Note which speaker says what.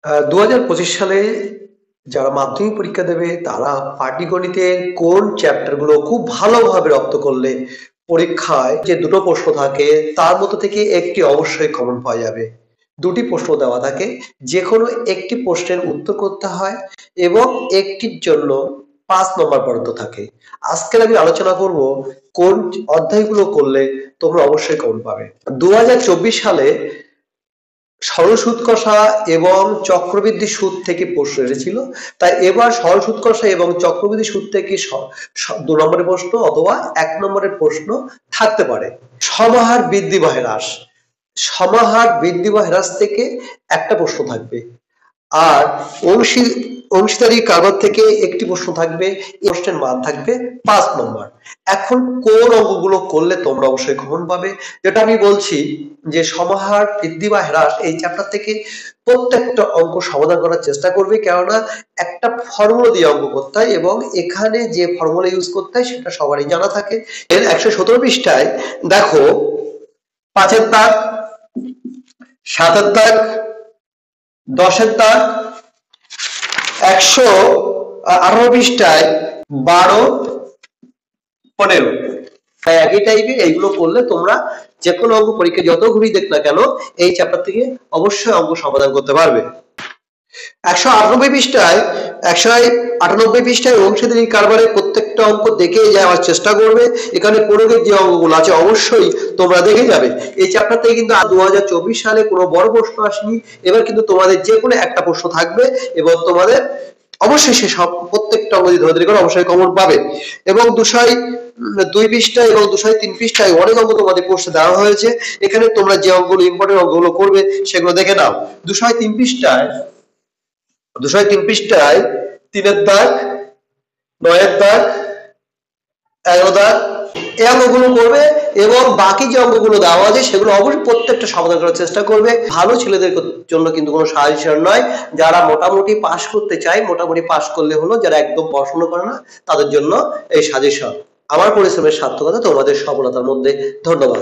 Speaker 1: 2025 সালে যারা মাধ্যমিক পরীক্ষা দেবে তারা পাটিগণিতের কোন চ্যাপ্টার গুলো খুব ভালোভাবে রপ্ত করলে পরীক্ষায় যে দুটো প্রশ্ন থাকে তার মধ্যে থেকে একটি অবশ্যই কমন পাওয়া যাবে। দুটি প্রশ্ন দেওয়া থাকে, যে কোনো একটি প্রশ্নের উত্তর করতে হয় এবং একটির জন্য 5 নম্বর বরাদ্দ থাকে। আজকের আমি আলোচনা করব কোন অধ্যায়গুলো করলে তোমরা অবশ্যই কমন পাবে। 2024 সালে সরল সুদ কষা এবং চক্রবৃদ্ধি সুদ থেকে প্রশ্ন এসেছিল, তাই এবার সরল সুদ কষা এবং চক্রবৃদ্ধি সুদ থেকে 2 নম্বরের প্রশ্ন অথবা 1 নম্বরের প্রশ্ন থাকতে পারে। সমাহার বৃদ্ধি বা হ্রাস, সমাহার বৃদ্ধি বা হ্রাস থেকে একটা প্রশ্ন থাকবে, আর অংশীদারি কারবার থেকে একটি প্রশ্ন থাকবে, এই প্রশ্নের মান থাকবে 5 নম্বর। এখন কোন অঙ্কগুলো করলে তোমরা অবশ্যই কমন পাবে, যেটা আমি বলছি যে সমাহার বৃদ্ধি বা হ্রাস এই চ্যাপ্টার থেকে প্রত্যেকটা অঙ্ক সমাধান করার চেষ্টা করবে, কেননা একটা ফর্মুলা দিয়ে অঙ্ক করতে হয় এবং এখানে যে ফর্মুলা ইউজ করতে হয় সেটা সবারই জানা থাকে। এর 117 পৃষ্ঠায় দেখো 5 এর দাগ, 7 এর দাগ, 10 এর দাগ, 118 পৃষ্ঠায় 12, 15 একই টাইপের এইগুলো করলে তোমরা যে কোনো অঙ্ক পরীক্ষা যত ঘুরিয়ে দেখ না কেন এই চ্যাপ্টার থেকে অবশ্যই অঙ্ক সমাধান করতে পারবে। 198 পৃষ্ঠায় অংশীদারি কারবারের প্রত্যেকটা অঙ্ক দেখে যাওয়ার চেষ্টা করবে। এখানে প্রয়োগের যে অঙ্কগুলো আছে অবশ্যই তোমরা দেখে যাবে। এই চ্যাপ্টার থেকে কিন্তু 2024 সালে কোনো বড় প্রশ্ন আসেনি, এবার কিন্তু তোমাদের যে কোনো একটা প্রশ্ন থাকবে এবং তোমাদের অবশ্যই সে সব প্রত্যেকটা অঙ্ক যদি ধরে করে অবশ্যই কমন পাবে। এবং 202 পৃষ্ঠায় এবং 203 পৃষ্ঠায় অনেক অঙ্ক তোমাদের কোর্সে দেওয়া হয়েছে, এখানে তোমরা যে অঙ্কগুলো ইম্পর্টেন্ট অঙ্কগুলো করবে সেগুলো দেখে নাও। 203 পৃষ্ঠায় 3 এর দাগ, 9 এর দাগ, 11 দাগ এই অঙ্কগুলো করবে এবং বাকি যে অঙ্কগুলো দেওয়া আছে সেগুলো অবশ্যই প্রত্যেকটা সমাধান করার চেষ্টা করবে। ভালো ছেলেদের জন্য কিন্তু কোনো সাজেশন নয়, যারা মোটামুটি পাস করতে চায়, মোটামুটি পাস করলে হলো, যারা একদম পড়াশোনা করে না তাদের জন্য এই সাজেশন। আমার পরিশ্রমের সার্থকতা তোমাদের সফলতার মধ্যে। ধন্যবাদ।